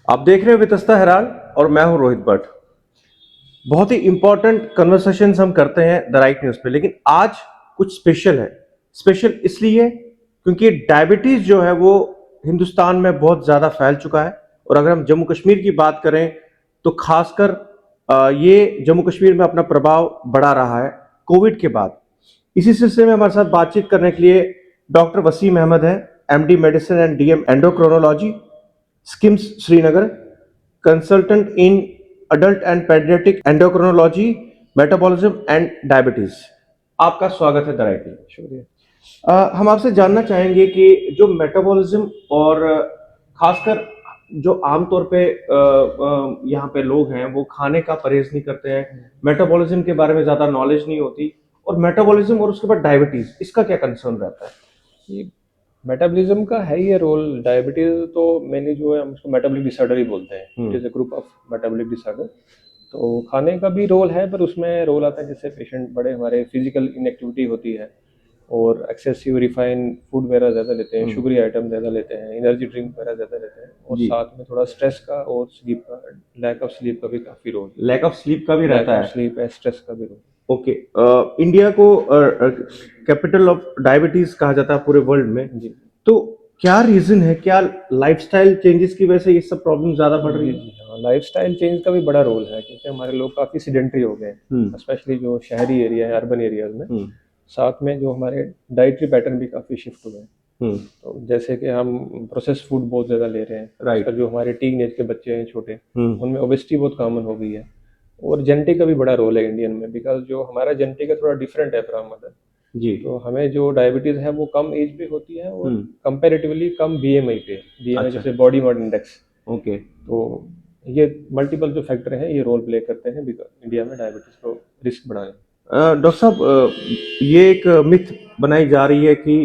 आप देख रहे हो वितस्ता हेराल्ड और मैं हूं रोहित भट्ट। बहुत ही इंपॉर्टेंट कन्वर्सेशंस हम करते हैं द राइट न्यूज पे, लेकिन आज कुछ स्पेशल है। स्पेशल इसलिए क्योंकि डायबिटीज जो है वो हिंदुस्तान में बहुत ज्यादा फैल चुका है। और अगर हम जम्मू कश्मीर की बात करें तो खासकर ये जम्मू कश्मीर में अपना प्रभाव बढ़ा रहा है कोविड के बाद। इसी सिलसिले में हमारे साथ बातचीत करने के लिए डॉक्टर वसीम अहमद हैं, MD medicine and DM endocrinology, schemes Srinagar, consultant in adult and paediatric endocrinology, metabolism and diabetes. आपका स्वागत है दराइटी। शुक्रिया। हम आपसे जानना चाहेंगे कि जो मेटाबॉलिज्म और खासकर जो आमतौर पे यहाँ पे लोग हैं वो खाने का परहेज नहीं करते हैं, मेटाबॉलिज्म के बारे में ज्यादा नॉलेज नहीं होती, और मेटाबॉलिज्म और उसके बाद डायबिटीज, इसका क्या कंसर्न रहता है? ये मेटाबॉलिज्म का है ही है रोल। डायबिटीज तो मेनली जो है हम उसको मेटाबॉलिक डिसऑर्डर ही बोलते हैं। It is a group of metabolic disorder. तो खाने का भी रोल है, पर उसमें रोल आता है जैसे पेशेंट बड़े हमारे फिजिकल इनएक्टिविटी होती है और एक्सेसिव रिफाइन फूड वगैरह ज़्यादा लेते हैं, शुगरी आइटम ज़्यादा लेते हैं, एनर्जी ड्रिंक वगैरह ज़्यादा लेते हैं, और जी। साथ में थोड़ा स्ट्रेस का और स्लीप का, लैक ऑफ स्लीप का भी काफ़ी रोल है। लैक ऑफ स्लीप का भी लैक रहता ऑफ है। स्लीप है, स्ट्रेस का भी रोल। ओके। इंडिया को कैपिटल ऑफ डायबिटीज कहा जाता है पूरे वर्ल्ड में। जी तो क्या रीजन है, क्या लाइफस्टाइल चेंजेस की वजह से ये सब प्रॉब्लम ज्यादा बढ़ रही जी है? जी हाँ, लाइफस्टाइल चेंज का भी बड़ा रोल है, क्योंकि हमारे लोग काफ़ी सीडेंटरी हो गए हम्म। हैं, स्पेशली जो शहरी एरिया है, अर्बन एरियाज में। हम्म। साथ में जो हमारे डाइटरी पैटर्न भी काफ़ी शिफ्ट हुए हैं। हम्म। तो जैसे कि हम प्रोसेस फूड बहुत ज़्यादा ले रहे हैं, राइट। खासकर जो हमारे टीन एज के बच्चे हैं छोटे, हम्म। उनमें ओबेसिटी बहुत कॉमन हो गई है। और जेनेटिक का भी बड़ा रोल है इंडियन में, बिकॉज जो हमारा जेनेटिक है थोड़ा डिफरेंट है फ्रॉम अदर। जी। तो हमें जो डायबिटीज़ है वो कम एज पे होती है और हम्म। कंपेरेटिवली कम बीएमआई पे, बीएमआई अच्छा। जैसे बॉडी मास इंडेक्स। ओके। तो ये मल्टीपल जो फैक्टर हैं ये रोल प्ले करते हैं बिकॉज इंडिया में डायबिटीज को रिस्क बढ़ाने। डॉक्टर साहब, ये एक मिथ बनाई जा रही है कि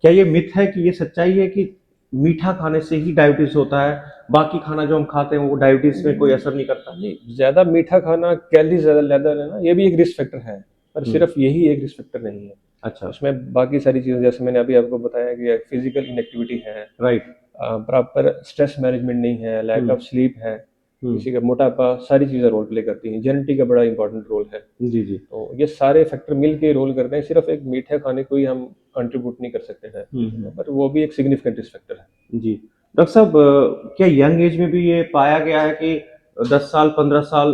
क्या ये मिथ है कि ये सच्चाई है कि मीठा खाने से ही डायबिटीज होता है, बाकी खाना जो हम खाते हैं वो डायबिटीज में कोई असर नहीं करता? नहीं, ज़्यादा मीठा खाना, कैलोरी ज़्यादा ज़्यादा लेना, ये भी एक रिस्क फैक्टर है, पर हम्म। सिर्फ यही एक रिस्क फैक्टर नहीं है। अच्छा। उसमें बाकी सारी चीज़ें, जैसे मैंने अभी आपको बताया कि फिजिकल इनएक्टिविटी है, राइट। प्रॉपर स्ट्रेस मैनेजमेंट नहीं है, लैक हम्म। ऑफ स्लीप है, हम्म। किसी का मोटापा, सारी चीज़ें रोल प्ले करती हैं। जेनेटिक का बड़ा इंपॉर्टेंट रोल है। जी जी। तो ये सारे फैक्टर मिल के रोल करते हैं, सिर्फ एक मीठे खाने को ही हम कंट्रीब्यूट नहीं कर सकते डायबिटीज में, पर वो भी एक सिग्निफिकेंट रिस्क फैक्टर है। जी। डॉक्टर साहब, क्या यंग एज में भी ये पाया गया है कि 10 साल, 15 साल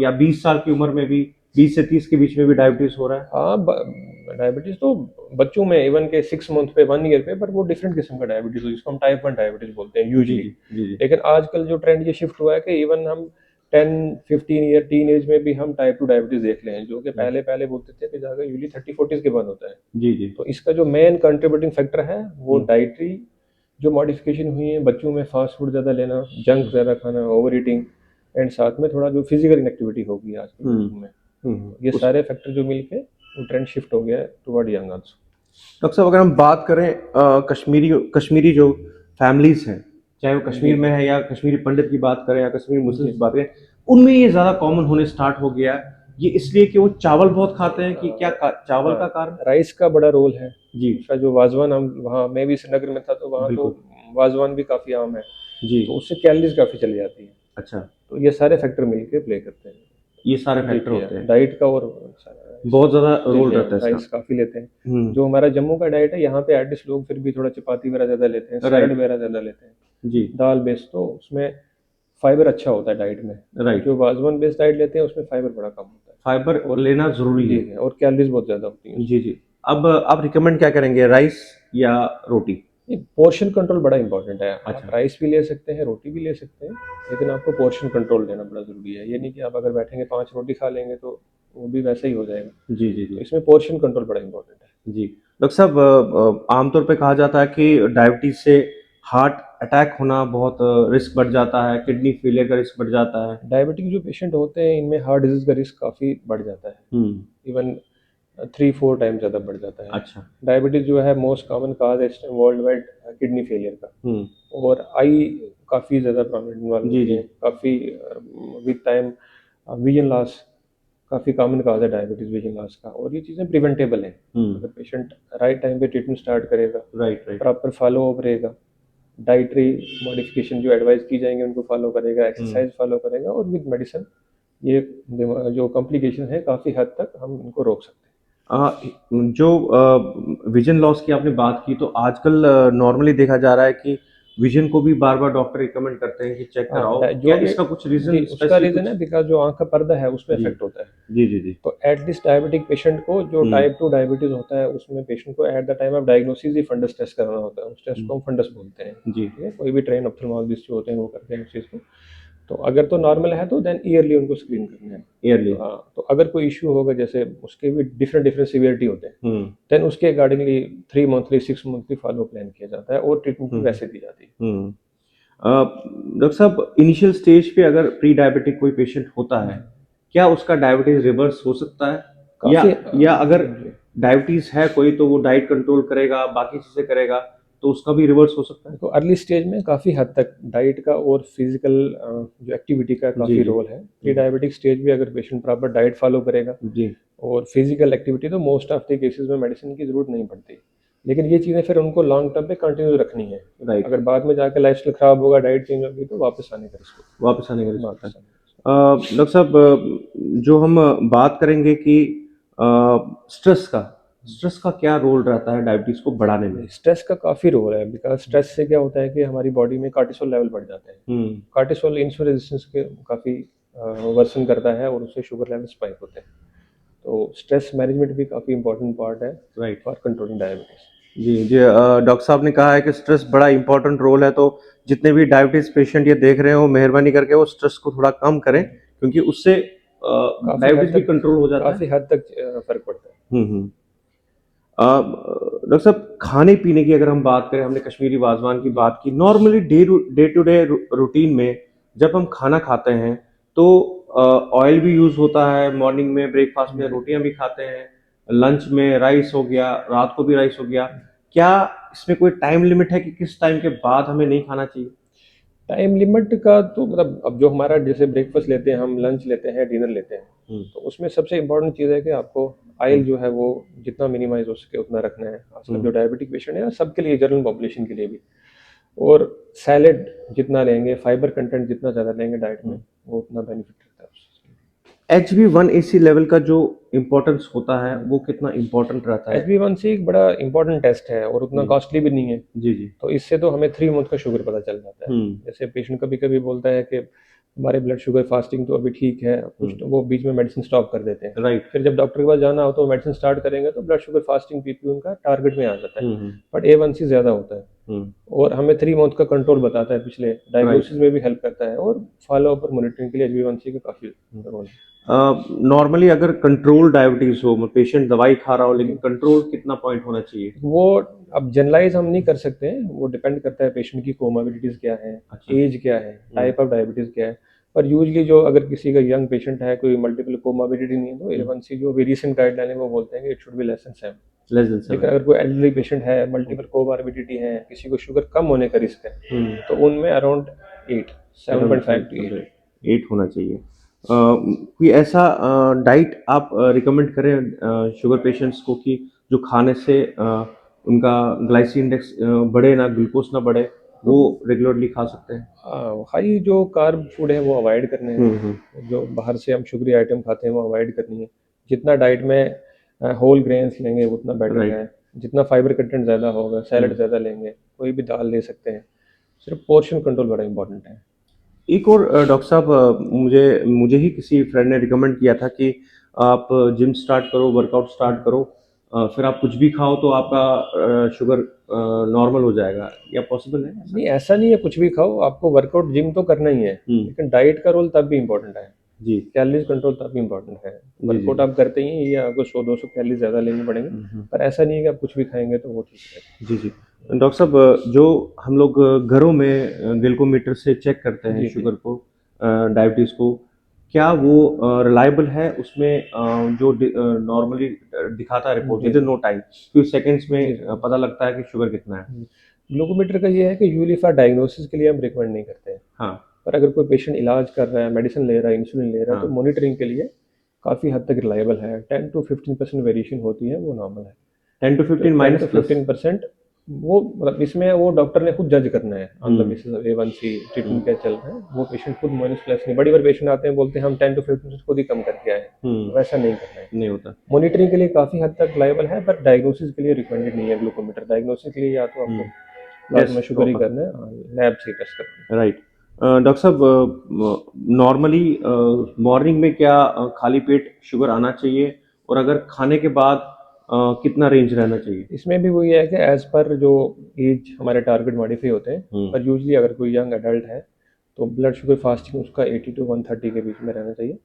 या 20 साल की उम्र में भी, 20 से 30 के बीच में भी डायबिटीज हो रहा है? हाँ, डायबिटीज तो बच्चों में, इवन के 6 मंथ पे, 1 ईयर पे, पर वो डिफरेंट किस्म का डायबिटीज हो, जिसको हम टाइप 1 डायबिटीज बोलते हैं जी यूजली। जी। जी जी। लेकिन आजकल जो ट्रेंड ये शिफ्ट हुआ है कि इवन हम 10-15 ईयर टीन एज में भी हम टाइप 2 डायबिटीज देख रहे हैं, जो कि पहले पहले बोलते थे कि जाकर यूजली 30-40 के बाद होता है। जी जी। तो इसका जो मेन कंट्रीब्यूटिंग फैक्टर है वो हम्म। डाइटरी जो मॉडिफिकेशन हुई है, बच्चों में फास्ट फूड ज़्यादा लेना, जंक ज़्यादा खाना, ओवर ईटिंग, एंड साथ में थोड़ा जो फिजिकल इनएक्टिविटी होगी आजकल हम्म। बच्चों में। हम्म। ये सारे फैक्टर जो मिलके वो ट्रेंड शिफ्ट हो गया है टुवर्ड यंग आल्सो। डॉक्टर साहब, अगर हम बात करें कश्मीरी कश्मीरी जो फैमिलीज हैं, चाहे वो जी कश्मीर में है या कश्मीरी पंडित की बात करें या कश्मीरी मुस्लिम जी की बात करें, उनमें ये ज्यादा कॉमन होने स्टार्ट हो गया है। ये इसलिए कि वो चावल बहुत खाते हैं कि क्या चावल हाँ, का कारण? राइस का बड़ा रोल है। जी। दूसरा जो वाजवान, हम वहाँ, मैं भी श्रीनगर में था तो वहाँ तो बिल्कुल। वाजवान भी काफ़ी आम है, जी। तो उससे कैलोरीज काफ़ी चली जाती है। अच्छा। तो ये सारे फैक्टर मिलके प्ले करते हैं। ये सारे जी फैक्टर जी होते हाँ, हैं। डाइट का और सारा राइस। बहुत ज्यादा जी रोल जी हाँ, रहता है इसका। राइस काफ़ी लेते हैं। हम्म। जो हमारा जम्मू का डाइट है, यहाँ पे एटलीस्ट लोग फिर भी थोड़ा चपाती वगैरह ज़्यादा लेते हैं, सैलड राइट। वगैरह ज़्यादा लेते हैं, जी। दाल बेस्ड, तो उसमें फाइबर अच्छा होता है डाइट में। राइट। जो वाजवान बेस्ड डाइट लेते हैं उसमें फाइबर बड़ा कम होता फाइबर है, और लेना जरूरी जी है। है, और कैलोरीज बहुत ज़्यादा होती हैं जी उसमें। जी। अब आप रिकमेंड क्या करेंगे, राइस या रोटी? ये पोर्शन कंट्रोल बड़ा इंपॉर्टेंट है। आप अच्छा। राइस भी ले सकते हैं, रोटी भी ले सकते हैं, लेकिन आपको पोर्शन कंट्रोल देना बड़ा ज़रूरी है। ये नहीं कि आप अगर बैठेंगे 5 रोटी खा लेंगे तो वो भी वैसा ही हो जाएगा। जी जी तो जी। इसमें पोर्शन कंट्रोल बड़ा इंपॉर्टेंट है। जी। डॉक्टर साहब, आमतौर पे कहा जाता है कि डायबिटीज से हार्ट अटैक होना बहुत रिस्क बढ़ जाता है, किडनी फेलियर का रिस्क बढ़ जाता है। डायबिटिक जो पेशेंट होते हैं, इनमें हार्ट डिजीज़ का रिस्क काफ़ी बढ़ जाता है। हम्म। इवन 3-4 टाइम ज़्यादा बढ़ जाता है। अच्छा। डायबिटीज़ जो है मोस्ट कॉमन काज है इस time world wide kidney failure का। हम्म। और आई काफ़ी ज़्यादा प्रॉब्लम इन्वॉल्व जी होती जी। है, काफ़ी विद टाइम। विजन लॉस काफ़ी कॉमन काज है डायबिटीज़, विजन लॉस का, और ये चीज़ें प्रिवेंटेबल हैं। हम्म। अगर पेशेंट राइट टाइम पे ट्रीटमेंट स्टार्ट करेगा, right right. Proper follow up रहेगा, डाइटरी मॉडिफिकेशन जो एडवाइस की जाएंगे उनको फॉलो करेगा, एक्सरसाइज फॉलो करेगा, और विद मेडिसिन ये जो कॉम्प्लिकेशन है काफ़ी हद तक हम इनको रोक सकते हैं। जो विजन लॉस की आपने बात की, तो आजकल नॉर्मली देखा जा रहा है कि विजन को भी बार बार डॉक्टर रिकमेंड करते हैं कि चेक हाँ, कराओ। जो क्या ये इसका कुछ जी रीजन उसका स्पेसिफिक रीज़न कुछ? है बिकॉज जो आँख का पर्दा है उसमें जी इफेक्ट होता है। जी जी जी। तो एटलीस्ट डायबिटिक पेशेंट को जो हम्म टाइप 2 डायबिटीज़ होता है उसमें पेशेंट को at the time of diagnosis ही फंडस टेस्ट कराना होता है। उस टेस्ट को हम फंडस बोलते हैं। जी। ठीक है, कोई भी ट्रेन ऑप्थेल्मोलॉजिस्ट जो होते हैं वो करते हैं उस चीज़ को। तो अगर तो नॉर्मल है तो देन ईयरली उनको स्क्रीन करना है। ईयरली। तो हाँ, तो अगर कोई इश्यू होगा जैसे उसके भी डिफरेंट डिफरेंट सीवियरिटी होते हैं, हम्म देन उसके accordingly 3 monthly 6 monthly follow plan किया जाता है और ट्रीटमेंट भी हम्म वैसे दी जाती है। हम्म। डॉक्टर साहब, इनिशियल स्टेज पे अगर प्री डायबिटिक कोई पेशेंट होता है, क्या उसका डायबिटीज रिवर्स हो सकता है? या काफ़ी या अगर जी। डायबिटीज है कोई, तो वो डाइट कंट्रोल करेगा, बाकी चीजें करेगा, तो उसका भी रिवर्स हो सकता है? देखो अर्ली स्टेज में काफ़ी हद तक डाइट का और फिजिकल जो एक्टिविटी का जी काफ़ी जी। रोल है। प्री डायबिटिक स्टेज में अगर पेशेंट प्रॉपर डाइट फॉलो करेगा जी। और फिजिकल एक्टिविटी, तो मोस्ट ऑफ द केसेस में मेडिसिन की ज़रूरत नहीं पड़ती। लेकिन ये चीज़ें फिर उनको लॉन्ग टर्म पे कंटिन्यू रखनी है। राइट। अगर बाद में जाके लाइफस्टाइल खराब होगा, डाइट चेंज होगी, तो वापस आने का रिस्क वापस आने का होता है। रिस्क होता है। वापस आने का risk डॉक्टर साहब, जो हम बात करेंगे कि स्ट्रेस का स्ट्रेस का क्या रोल रहता है डायबिटीज को बढ़ाने में? होता है। स्ट्रेस का काफ़ी रोल है बिकॉज स्ट्रेस से क्या होता है कि हमारी बॉडी में कार्टिसोल लेवल बढ़ जाते हैं। हम्म कार्टिसोल इंसुलिन रेजिस्टेंस के काफ़ी वर्सन करता है और उससे शुगर लेवल स्पाइक होते हैं। तो स्ट्रेस मैनेजमेंट भी काफ़ी इंपॉर्टेंट पार्ट है राइट। For controlling diabetes. जी जी। डॉक्टर साहब ने कहा है कि स्ट्रेस बड़ा इंपॉर्टेंट रोल है, तो जितने भी डायबिटीज पेशेंट ये देख रहे हो, मेहरबानी करके वो स्ट्रेस को थोड़ा कम करें, क्योंकि उससे डायबिटीज भी कंट्रोल हो जाता है। काफ़ी हद तक फ़र्क पड़ता है। हम्म। डॉक्टर साहब, खाने पीने की अगर हम बात करें, हमने कश्मीरी वाजवान की बात की, normally day to day routine में जब हम खाना खाते हैं, तो ऑयल भी यूज होता है, मॉर्निंग में ब्रेकफास्ट में रोटियां भी खाते हैं, लंच में राइस हो गया, रात को भी राइस हो गया। क्या इसमें कोई टाइम लिमिट है कि किस टाइम के बाद हमें नहीं खाना चाहिए? टाइम लिमिट का तो मतलब अब जो हमारा जैसे ब्रेकफास्ट लेते हैं हम, लंच लेते हैं, डिनर लेते हैं, हम्म तो उसमें सबसे इम्पोर्टेंट चीज़ है कि आपको हम्म ऑयल जो है वो जितना मिनिमाइज हो सके उतना रखना है। खासकर जो हम्म डायबिटिक पेशेंट है, सबके लिए, जनरल पॉपुलेशन के लिए भी। और सैलेड जितना लेंगे, फाइबर कंटेंट जितना ज़्यादा लेंगे डाइट में, हम्म। वो उतना बेनिफिट रहता है उससे। HbA1c लेवल का जो इम्पोर्टेंस होता है, वो कितना इम्पोर्टेंट रहता है? HbA1c एक बड़ा इंपॉर्टेंट टेस्ट है और उतना जी कॉस्टली भी नहीं है। जी जी। तो इससे तो हमें 3 मंथ का शुगर पता चल जाता है। हम्म जैसे पेशेंट कभी कभी बोलता है कि हमारे ब्लड शुगर फास्टिंग तो अभी ठीक है, कुछ तो वो बीच में मेडिसिन स्टॉप कर देते हैं। राइट। फिर जब डॉक्टर के पास जाना हो तो मेडिसिन स्टार्ट करेंगे तो ब्लड शुगर फास्टिंग पीपी उनका टारगेट में आ जाता है। हम्म बट A1C ज़्यादा होता है हम्म। और हमें 3 मंथ का कंट्रोल बताता है, पिछले राइट। डायग्नोसिस में भी हेल्प करता है और फॉलो अप और मॉनिटरिंग के लिए HbA1c का काफ़ी रोल है। नॉर्मली अगर कंट्रोल डायबिटीज हो, पेशेंट दवाई खा रहा हो, लेकिन जी। कंट्रोल कितना पॉइंट होना चाहिए? वो अब जनरलाइज हम नहीं कर सकते हैं, वो डिपेंड करता है पेशेंट की कोमॉर्बिडिटीज़ क्या है, अच्छा। एज क्या है, टाइप ऑफ डायबिटीज़ क्या है। पर यूजली जो अगर किसी का यंग पेशेंट है, कोई मल्टीपल कोमॉर्बिडिटी नहीं है, तो A1C जो अभी रिसेंट गाइडलाइन है वो बोलते हैं कि it should be less than 7। Less than लेकिन 7। अगर कोई एल्डरली पेशेंट है, मल्टीपल कोमॉर्बिडिटी है, किसी को शुगर कम होने का रिस्क है, हम्म। तो उनमें अराउंड 8, 7.5 to 8। 8 होना चाहिए। कोई ऐसा डाइट आप रिकमेंड करें शुगर पेशेंट्स को कि जो खाने से उनका ग्लाइसी इंडेक्स बढ़े ना, ग्लूकोज ना बढ़े, वो रेगुलरली खा सकते हैं? हाई जो कार्ब फूड है वो अवॉइड करने हम्म। हैं, जो बाहर से हम शुगरी आइटम खाते हैं वो अवॉइड करनी है। जितना डाइट में होल ग्रेन्स लेंगे उतना बेटर राइट। है। जितना फाइबर कंटेंट ज़्यादा होगा, सैलड ज़्यादा लेंगे, कोई भी दाल ले सकते हैं। सिर्फ पोर्शन कंट्रोल बड़ा इंपॉर्टेंट है। एक और डॉक्टर साहब, मुझे मुझे ही किसी फ्रेंड ने रिकमेंड किया था कि आप जिम स्टार्ट करो, वर्कआउट स्टार्ट करो, फिर आप कुछ भी खाओ तो आपका शुगर नॉर्मल हो जाएगा। या पॉसिबल है ऐसा? नहीं, ऐसा नहीं है कुछ भी खाओ, आपको वर्कआउट जिम तो करना ही है, लेकिन डाइट का रोल तब भी इम्पोर्टेंट है। जी कैलोरीज कंट्रोल तब भी इम्पोर्टेंट है। जी जी। वर्कआउट आप करते ही हैं, ये आपको 100-200 कैलोरी ज़्यादा लेने पड़ेंगे, पर ऐसा नहीं है कि आप कुछ भी खाएंगे तो वो ठीक है। जी जी। डॉक्टर साहब, जो हम लोग घरों में ग्लूकोमीटर से चेक करते हैं जी जी। शुगर को, डायबिटीज़ को, क्या वो रिलायबल है? उसमें जो नॉर्मली दिखाता है रिपोर्ट, जी विद इन जी। नो टाइम, फ्यू सेकंड्स में जी जी। पता लगता है कि शुगर कितना है? ग्लूकोमीटर का ये है कि यूजली फॉर डायग्नोसिस के लिए हम रिकमेंड नहीं करते हैं। हाँ पर अगर कोई पेशेंट इलाज कर रहा है, मेडिसिन ले रहा है, इंसुलिन ले रहा है, तो हाँ। मॉनिटरिंग के लिए काफ़ी हद तक रिलायबल है। 10 to 15% वेरिएशन होती है, वो नॉर्मल है। 10 to तो 15 10 माइनस to प्लस? 15% वो मतलब इसमें वो डॉक्टर ने खुद जज करना है on the hmm. Basis of A1C treatment क्या चल रहा है। वो पेशेंट खुद माइनस प्लस नहीं, बड़ी बार पेशेंट आते हैं बोलते हैं हम 10 to 15% खुद ही कम करके आए हैं, वैसा नहीं करना है। नहीं होता। मॉनिटरिंग के लिए काफ़ी हद तक लायबल है, पर डायग्नोसिस के लिए रिकमेंडेड नहीं है ग्लूकोमीटर। डायग्नोसिस के लिए या तो आपको प्लाज्मा यस, शुगर ही करना है, लैब से टेस्ट करना है। राइट। डॉक्टर साहब, नॉर्मली मॉर्निंग में क्या खाली पेट शुगर आना चाहिए, और अगर खाने के बाद कितना रेंज रहना चाहिए? इसमें भी वही है कि एज पर जो एज हमारे टारगेट मॉडिफाई होते हैं, पर यूजली अगर कोई यंग एडल्ट है तो ब्लड शुगर फास्टिंग उसका 80 to 130 के बीच में रहना चाहिए,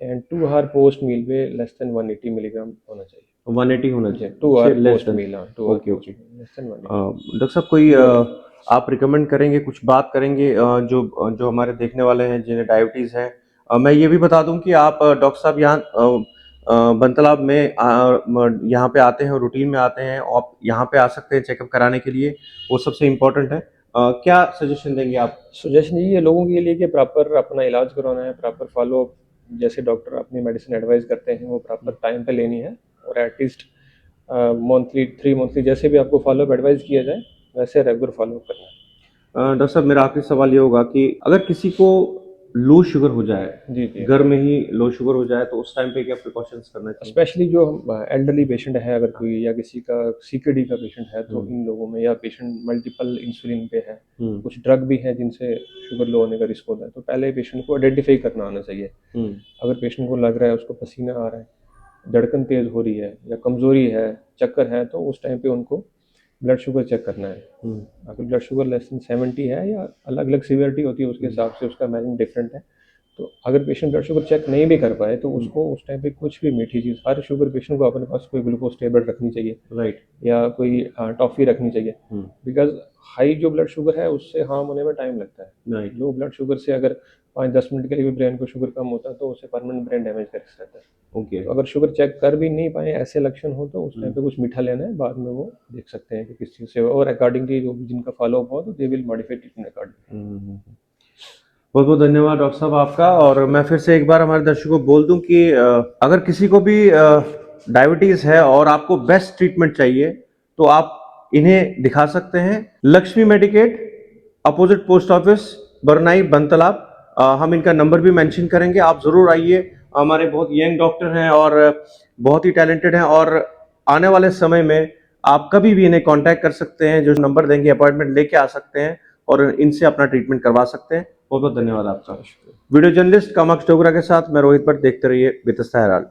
एंड 2 आवर पोस्ट मील पे लेस देन 180 मिलीग्राम होना चाहिए। 180 होना जी, चाहिए, 2 उससे आवर लेस पोस्ट देन। मील, हाँ 2 आवर ओके पोस्ट ओके। मील लेस देन 180। डॉक्टर साहब, कोई आप रिकमेंड करेंगे, कुछ बात करेंगे जो जो हमारे देखने वाले हैं जिन्हें डायबिटीज़ है? मैं ये भी बता दूं कि आप डॉक्टर साहब यहाँ बनतालाब में यहाँ पे आते हैं, रूटीन में आते हैं, आप यहाँ पे आ सकते हैं चेकअप कराने के लिए, वो सबसे इम्पोर्टेंट है। क्या सजेशन देंगे आप? सजेशन यही है लोगों के लिए कि प्रॉपर अपना इलाज करवाना है, प्रॉपर फॉलो अप, जैसे डॉक्टर अपनी मेडिसिन एडवाइस करते हैं वो प्रॉपर टाइम पे लेनी है, और एटलीस्ट मंथली 3 मंथली जैसे भी आपको फॉलो अप एडवाइस किया जाए वैसे रेगुलर फॉलो अप करना है। डॉक्टर साहब, मेरा आखिरी सवाल ये होगा कि अगर किसी को लो शुगर हो जाए, जी जी। घर में ही लो शुगर हो जाए, तो उस टाइम पे क्या प्रिकॉशंस करना चाहिए? स्पेशली जो एल्डरली पेशेंट है अगर कोई, या किसी का CKD का पेशेंट है, तो हम्म। इन लोगों में, या पेशेंट मल्टीपल इंसुलिन पे है, हम्म। कुछ ड्रग भी हैं जिनसे शुगर लो होने का रिस्क होता है, तो पहले पेशेंट को आइडेंटिफाई करना आना चाहिए। हम्म। अगर पेशेंट को लग रहा है उसको पसीना आ रहा है, धड़कन तेज़ हो रही है, या कमज़ोरी है, चक्कर है, तो उस टाइम पे उनको ब्लड शुगर चेक करना है। हम्म। अगर ब्लड शुगर लेस देन 70 है, या अलग अलग सीवियरिटी होती है उसके हिसाब से उसका मैनेजमेंट डिफरेंट है, तो अगर पेशेंट ब्लड शुगर चेक नहीं भी कर पाए तो उसको उस टाइम पे कुछ भी मीठी चीज़, हर शुगर पेशेंट को अपने पास कोई ग्लूकोज टेबलेट रखनी चाहिए, राइट। या कोई टॉफ़ी रखनी चाहिए, बिकॉज हाई जो ब्लड शुगर है उससे हार्म होने में टाइम लगता है। राइट। लो ब्लड शुगर से अगर 5-10 मिनट के लिए भी ब्रेन को शुगर कम होता है तो उससे परमानेंट ब्रेन डैमेज कर सकता है। ओके। तो अगर शुगर चेक कर भी नहीं पाए, ऐसे लक्षण हो, तो उस टाइम पे कुछ मीठा लेना है, बाद में वो देख सकते हैं कि किस चीज़ से, और अकॉर्डिंगली जो भी जिनका फॉलो अप हो तो they will modify treatment according. बहुत बहुत धन्यवाद डॉक्टर साहब आपका। और मैं फिर से एक बार हमारे दर्शकों को बोल दूं कि अगर किसी को भी डायबिटीज है और आपको बेस्ट ट्रीटमेंट चाहिए, तो आप इन्हें दिखा सकते हैं। Lakshmi Medicate, opposite post office, Barnai, Bantalab. हम इनका नंबर भी मेंशन करेंगे, आप जरूर आइए। हमारे बहुत यंग डॉक्टर हैं और बहुत ही टैलेंटेड हैं, और आने वाले समय में आप कभी भी इन्हें कांटेक्ट कर सकते हैं, जो नंबर देंगे अपॉइंटमेंट लेके आ सकते हैं और इनसे अपना ट्रीटमेंट करवा सकते हैं। बहुत बहुत धन्यवाद आपका। वीडियो जर्नलिस्ट कामाक्ष डोगरा के साथ मैं रोहित भट्ट, देखते रहिए बेतस्ता हेराल्ड।